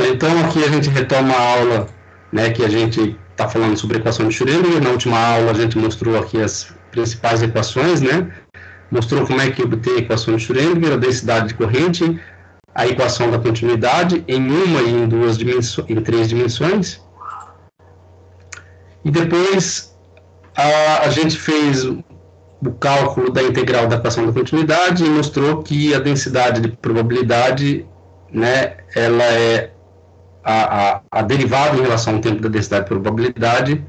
então aqui a gente retoma a aula, né, que a gente está falando sobre a equação de Schrödinger. Na última aula a gente mostrou aqui as principais equações, né? Mostrou como é que obter a equação de Schrödinger, a densidade de corrente, a equação da continuidade em uma e em duas dimensões, em três dimensões. E depois a gente fez o cálculo da integral da equação da continuidade e mostrou que a densidade de probabilidade, né, ela é a derivada em relação ao tempo da densidade de probabilidade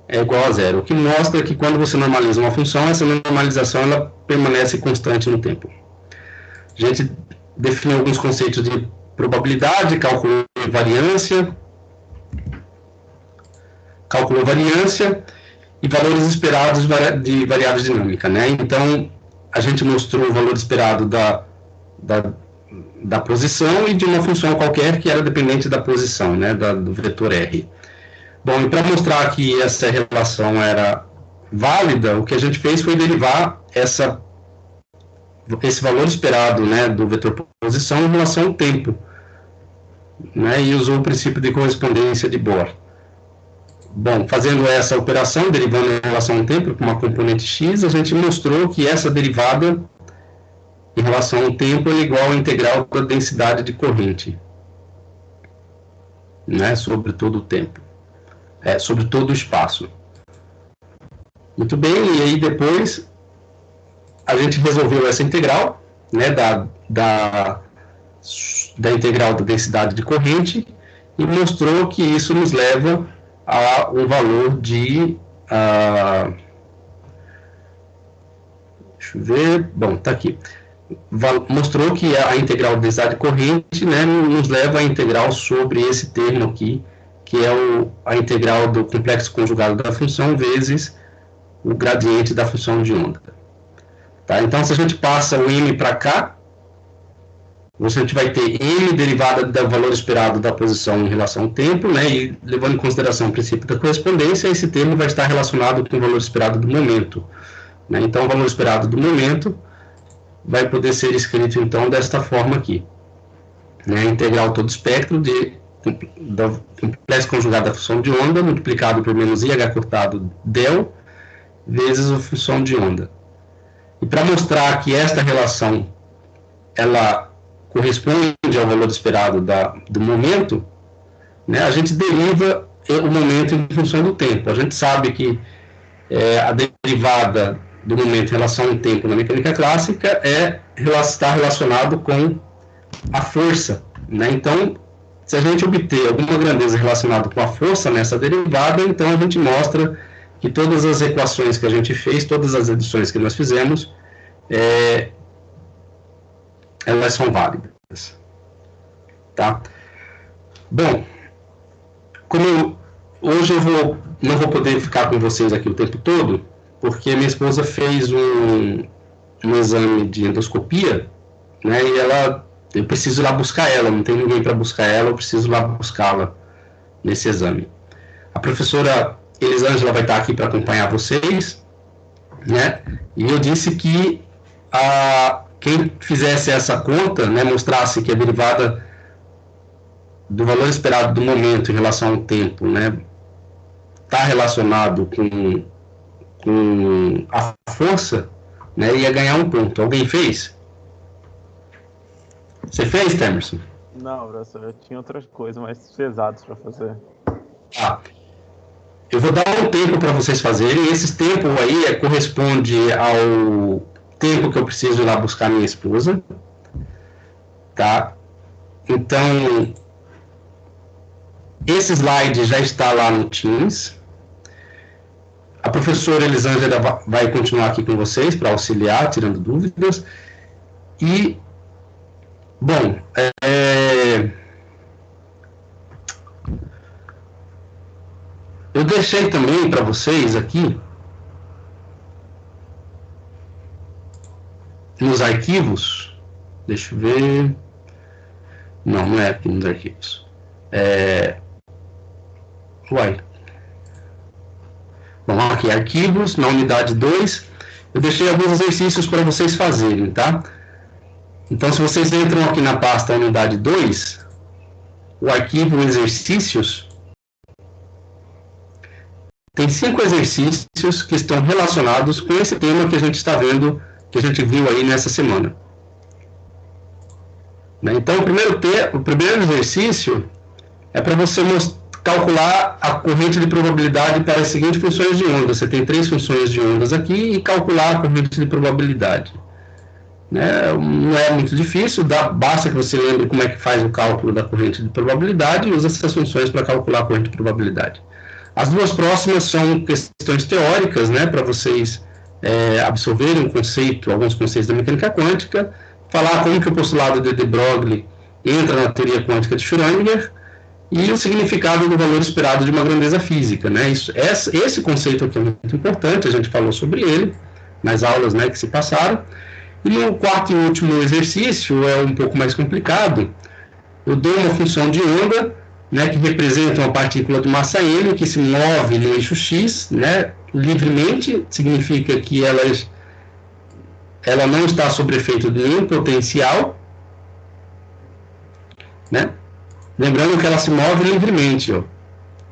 é igual a zero, o que mostra que quando você normaliza uma função, essa normalização ela permanece constante no tempo. A gente definiu alguns conceitos de probabilidade, calculou variância e valores esperados de variáveis dinâmicas, né? Então, a gente mostrou o valor esperado da posição e de uma função qualquer que era dependente da posição, né, do vetor R. Bom, e para mostrar que essa relação era válida, o que a gente fez foi derivar esse valor esperado, né, do vetor posição em relação ao tempo, né, e usou o princípio de correspondência de Bohr. Bom, fazendo essa operação, derivando em relação ao tempo com uma componente x, a gente mostrou que essa derivada em relação ao tempo é igual à integral da densidade de corrente, né, sobre todo o tempo, sobre todo o espaço. Muito bem, e aí depois a gente resolveu essa integral, né, da integral da densidade de corrente e mostrou que isso nos leva a um valor de... deixa eu ver... Bom, está aqui. Mostrou que a integral da densidade corrente, né, nos leva à integral sobre esse termo aqui, que é a integral do complexo conjugado da função vezes o gradiente da função de onda. Tá? Então, se a gente passa o m para cá, a gente vai ter m derivada do valor esperado da posição em relação ao tempo, né, e levando em consideração o princípio da correspondência, esse termo vai estar relacionado com o valor esperado do momento. Né? Então, o valor esperado do momento vai poder ser escrito, então, desta forma aqui. Né? Integral todo espectro da complexo conjugado da função de onda, multiplicado por menos IH cortado del, vezes a função de onda. E para mostrar que esta relação, ela corresponde ao valor esperado do momento, né, a gente deriva o momento em função do tempo. A gente sabe que a derivada do momento em relação ao tempo na mecânica clássica está relacionado com a força, né? Então, se a gente obter alguma grandeza relacionada com a força nessa derivada, então a gente mostra que todas as equações que a gente fez, todas as adições que nós fizemos, elas são válidas. Tá? Bom, hoje eu não vou poder ficar com vocês aqui o tempo todo, porque minha esposa fez um exame de endoscopia, né, e eu preciso ir lá buscar ela, não tem ninguém para buscar ela, eu preciso ir lá buscá-la nesse exame. A professora Elisângela vai estar aqui para acompanhar vocês, né, e eu disse que quem fizesse essa conta, né, mostrasse que a derivada do valor esperado do momento em relação ao tempo, né, está relacionado com a força, né, ia ganhar um ponto. Alguém fez? Você fez, Temerson? Não, professor, eu tinha outras coisas mais pesadas para fazer. Eu vou dar um tempo para vocês fazerem, e esse tempo aí corresponde ao tempo que eu preciso ir lá buscar minha esposa, tá? Então, esse slide já está lá no Teams. A professora Elisângela vai continuar aqui com vocês para auxiliar, tirando dúvidas. E, bom, eu deixei também para vocês aqui, nos arquivos, deixa eu ver, não é aqui nos arquivos, Bom, aqui, arquivos, na unidade 2, eu deixei alguns exercícios para vocês fazerem, tá? Então, se vocês entram aqui na pasta unidade 2, o arquivo exercícios, tem 5 exercícios que estão relacionados com esse tema que a gente está vendo, que a gente viu aí nessa semana. Então, o primeiro exercício é para você calcular a corrente de probabilidade para as seguintes funções de onda. Você tem 3 funções de ondas aqui e calcular a corrente de probabilidade. Não é muito difícil, basta que você lembre como é que faz o cálculo da corrente de probabilidade e usa essas funções para calcular a corrente de probabilidade. As 2 próximas são questões teóricas, para vocês absorverem alguns conceitos da mecânica quântica, falar como que o postulado de de Broglie entra na teoria quântica de Schrödinger e o significado do valor esperado de uma grandeza física. Esse conceito aqui é muito importante, a gente falou sobre ele nas aulas que se passaram. E no quarto e último exercício, é um pouco mais complicado. Eu dou uma função de onda, que representa uma partícula de massa m, que se move no eixo x, livremente, significa que ela não está sob efeito de nenhum potencial, lembrando que ela se move livremente,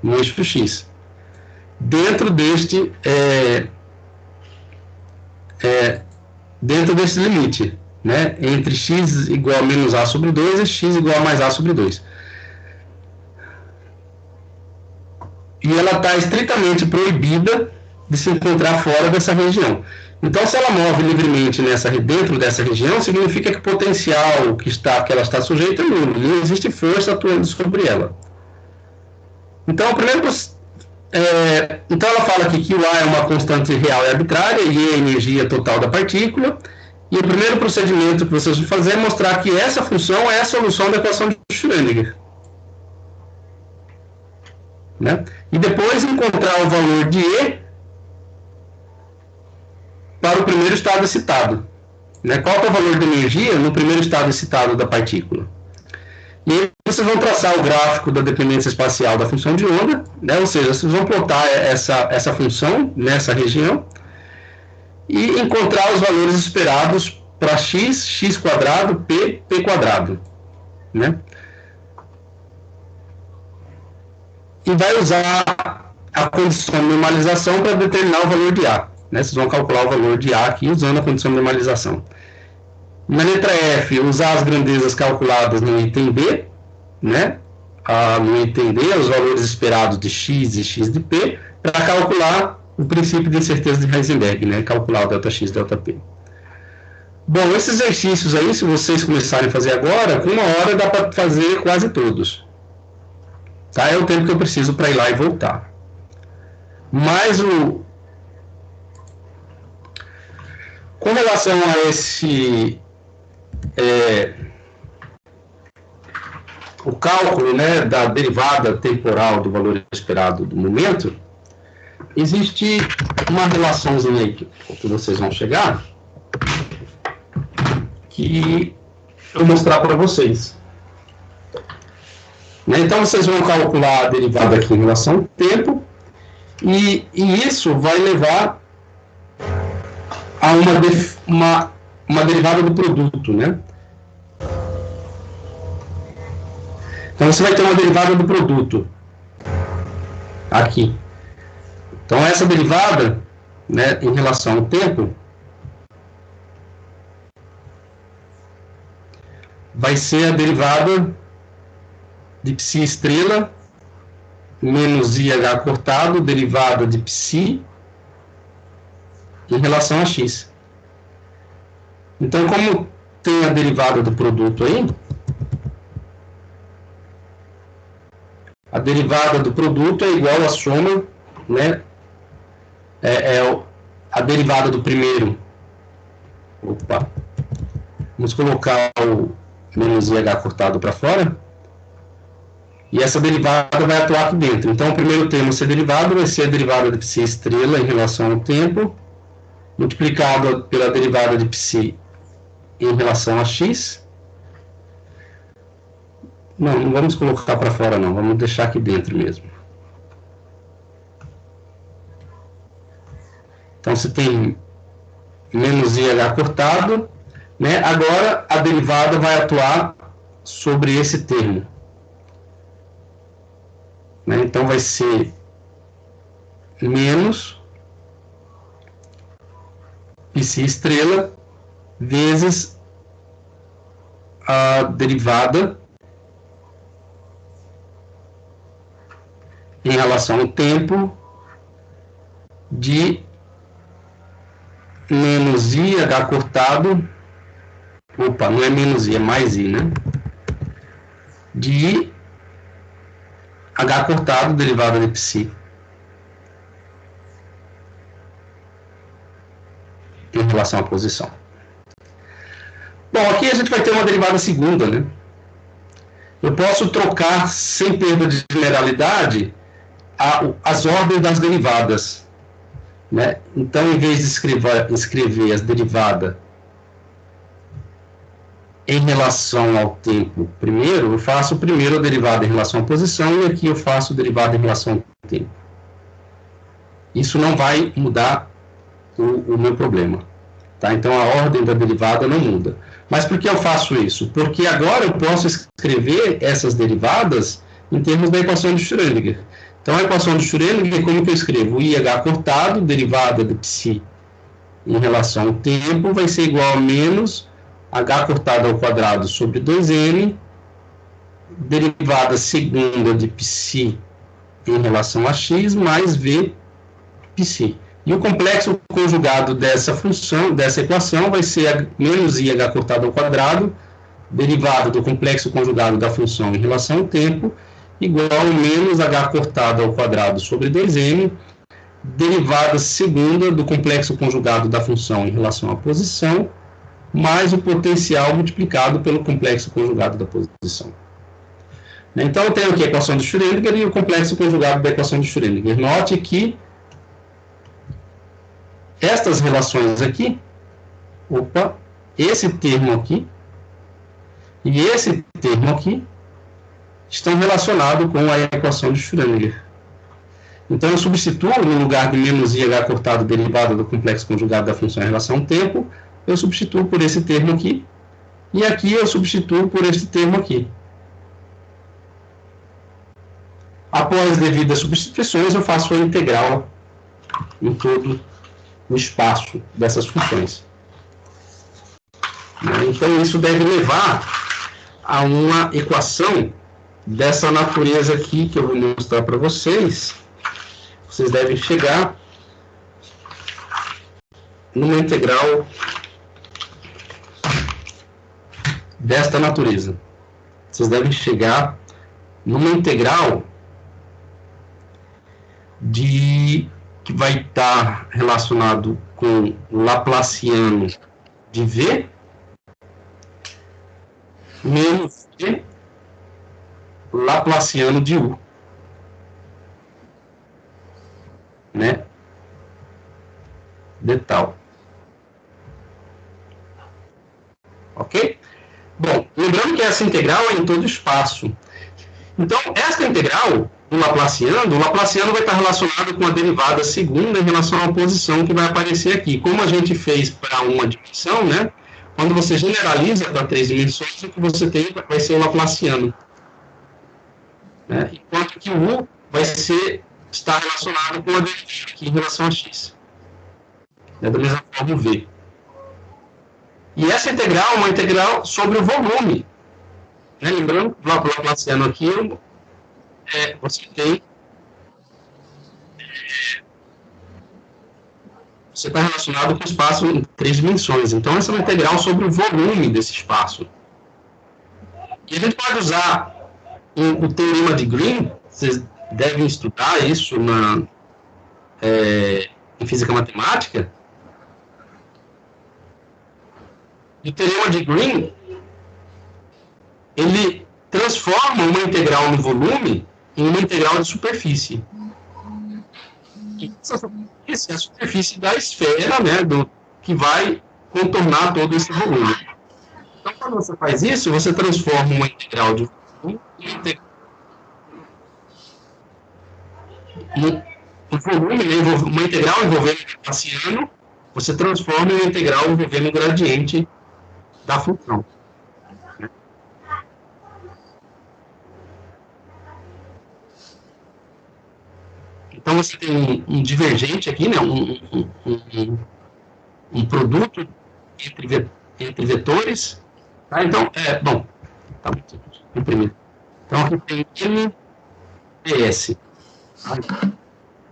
no eixo x. Dentro deste limite, entre x igual a menos a sobre 2 e x igual a mais a sobre 2. E ela está estritamente proibida de se encontrar fora dessa região. Então, se ela move livremente dentro dessa região, significa que o potencial que ela está sujeita é nulo, não existe força atuando sobre ela. Então, então ela fala aqui que o A é uma constante real e arbitrária, e é a energia total da partícula, e o primeiro procedimento que vocês vão fazer é mostrar que essa função é a solução da equação de Schrödinger. E depois encontrar o valor de E para o primeiro estado excitado. Qual é o valor de energia no primeiro estado excitado da partícula? E aí vocês vão traçar o gráfico da dependência espacial da função de onda, ou seja, vocês vão plotar essa função nessa região e encontrar os valores esperados para x, x quadrado, p, p quadrado. E vai usar a condição de normalização para determinar o valor de A. Vocês vão calcular o valor de A aqui usando a condição de normalização. Na letra F, usar as grandezas calculadas no item B, no item D, os valores esperados de x e x de p, para calcular o princípio de incerteza de Heisenberg, calcular o ΔX e ΔP. Bom, esses exercícios aí, se vocês começarem a fazer agora, com 1 hora dá para fazer quase todos. É o tempo que eu preciso para ir lá e voltar. Mas com relação a esse o cálculo da derivada temporal do valor esperado do momento, existe uma relaçãozinha aí que vocês vão chegar, que eu vou mostrar para vocês. Então, vocês vão calcular a derivada aqui em relação ao tempo, e isso vai levar a uma derivada do produto, Então, você vai ter uma derivada do produto aqui. Então, essa derivada, em relação ao tempo, vai ser a derivada de psi estrela menos IH cortado, derivada de psi em relação a x. Então, como tem a derivada do produto aí, a derivada do produto é igual à soma, a derivada do primeiro. Opa! Vamos colocar o menos IH cortado para fora. E essa derivada vai atuar aqui dentro. Então, o primeiro termo a ser derivado vai ser a derivada de psi estrela em relação ao tempo, multiplicado pela derivada de psi em relação a x. Não vamos colocar para fora, não. Vamos deixar aqui dentro mesmo. Então, você tem menos IH cortado, Agora, a derivada vai atuar sobre esse termo. né? Então vai ser menos psi estrela vezes a derivada em relação ao tempo de menos i h cortado, opa, não é menos i, é mais i, né? De i h cortado, derivada de psi, em relação à posição. Bom, aqui a gente vai ter uma derivada segunda, né? Eu posso trocar, sem perda de generalidade, as ordens das derivadas, né? Então, em vez de escrever as derivadas em relação ao tempo primeiro, eu faço primeiro a derivada em relação à posição, e aqui eu faço a derivada em relação ao tempo. Isso não vai mudar o meu problema, tá? Então, a ordem da derivada não muda. Mas por que eu faço isso? Porque agora eu posso escrever essas derivadas em termos da equação de Schrödinger. Então, a equação de Schrödinger, como que eu escrevo? IH cortado, derivada de psi em relação ao tempo, vai ser igual a menos h cortado ao quadrado sobre 2n, derivada segunda de psi em relação a x, mais v psi. E o complexo conjugado dessa função, dessa equação, vai ser menos i h cortado ao quadrado, derivada do complexo conjugado da função em relação ao tempo, igual a menos h cortado ao quadrado sobre 2n, derivada segunda do complexo conjugado da função em relação à posição, mais o potencial multiplicado pelo complexo conjugado da posição. Então, eu tenho aqui a equação de Schrödinger e o complexo conjugado da equação de Schrödinger. Note que estas relações aqui, esse termo aqui e esse termo aqui estão relacionados com a equação de Schrödinger. Então, eu substituo, no lugar de menos IH cortado derivada do complexo conjugado da função em relação ao tempo, eu substituo por esse termo aqui, e aqui eu substituo por este termo aqui. Após devidas substituições, eu faço a integral em todo o espaço dessas funções. Então, isso deve levar a uma equação dessa natureza aqui, que eu vou mostrar para vocês. Vocês devem chegar numa integral desta natureza. Vocês devem chegar numa integral que vai estar relacionado com Laplaciano de V menos de Laplaciano de U, né? De tal. Ok? Bom, lembrando que essa integral é em todo espaço. Então, esta integral do Laplaciano, o Laplaciano vai estar relacionado com a derivada segunda em relação à posição que vai aparecer aqui. Como a gente fez para uma dimensão, né? Quando você generaliza para 3 dimensões, o que você tem vai ser o Laplaciano. Né? Enquanto que o U vai estar relacionado com a derivada aqui em relação a x. Da mesma forma o V. E essa integral é uma integral sobre o volume. Né? Lembrando que o Laplaciano aqui você está relacionado com o espaço em 3 dimensões. Então, essa é uma integral sobre o volume desse espaço. E a gente pode usar o teorema de Green. Vocês devem estudar isso em física matemática. O teorema de Green, ele transforma uma integral no volume em uma integral de superfície. E essa superfície é a superfície da esfera, né, que vai contornar todo esse volume. Então, quando você faz isso, você transforma uma integral de volume uma integral envolvendo o Laplaciano, você transforma em uma integral envolvendo o gradiente da função. Então, você tem um divergente aqui, né? Um produto entre vetores. Tá? Então, bom, tá muito imprimido. Então, aqui tem MPS. Tá?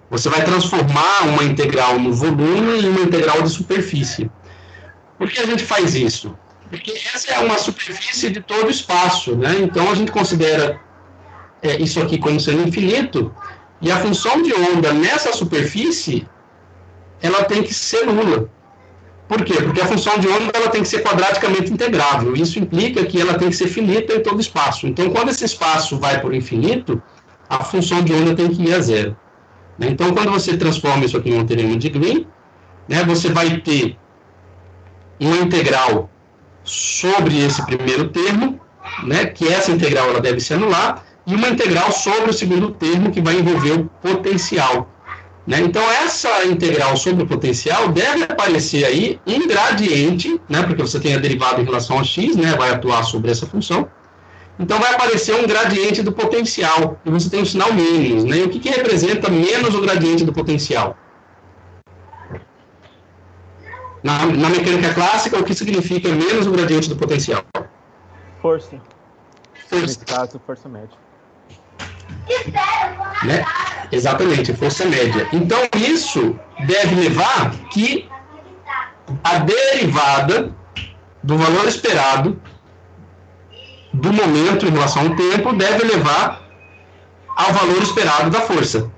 Você vai transformar uma integral no volume em uma integral de superfície. Por que a gente faz isso? Porque essa é uma superfície de todo o espaço, né? Então, a gente considera isso aqui como sendo infinito, e a função de onda nessa superfície, ela tem que ser nula. Por quê? Porque a função de onda ela tem que ser quadraticamente integrável. Isso implica que ela tem que ser finita em todo espaço. Então, quando esse espaço vai para o infinito, a função de onda tem que ir a zero. Então, quando você transforma isso aqui em um teorema de Green, né, você vai ter uma integral sobre esse primeiro termo, né, que essa integral ela deve se anular, e uma integral sobre o segundo termo, que vai envolver o potencial. Né? Então, essa integral sobre o potencial deve aparecer aí um gradiente, né, porque você tem a derivada em relação a x, né, vai atuar sobre essa função. Então, vai aparecer um gradiente do potencial, e você tem um sinal menos. Né? E o que representa menos o gradiente do potencial? Na mecânica clássica, o que significa menos o gradiente do potencial? Força. Nesse caso, força média. Né? Exatamente, força média. Então, isso deve levar que a derivada do valor esperado do momento em relação ao tempo deve levar ao valor esperado da força.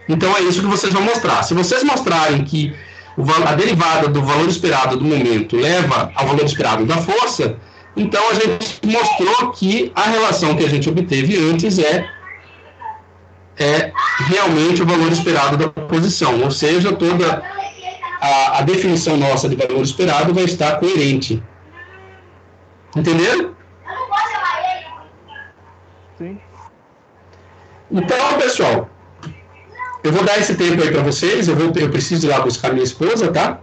Então, é isso que vocês vão mostrar. Se vocês mostrarem que a derivada do valor esperado do momento leva ao valor esperado da força, então a gente mostrou que a relação que a gente obteve antes é realmente o valor esperado da posição, ou seja, toda a definição nossa de valor esperado vai estar coerente. Entenderam? Sim. Então, pessoal, eu vou dar esse tempo aí para vocês, eu preciso ir lá buscar minha esposa, tá?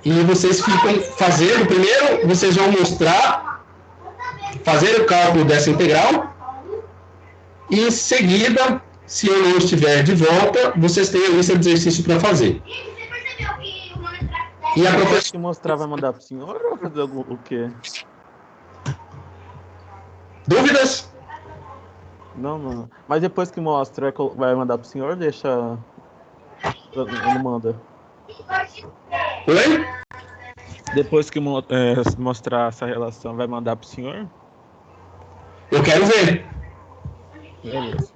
E vocês ficam fazendo, primeiro vocês vão mostrar, fazer o cálculo dessa integral, e em seguida, se eu não estiver de volta, vocês têm a lista de exercício para fazer. E a professora... Se mostrar, vai mandar para o senhor ou fazer o quê? Dúvidas? Não. Mas depois que mostra, vai mandar para o senhor ou deixa... Não manda? Oi? Depois que mostrar essa relação, vai mandar para o senhor? Eu quero ver. Beleza.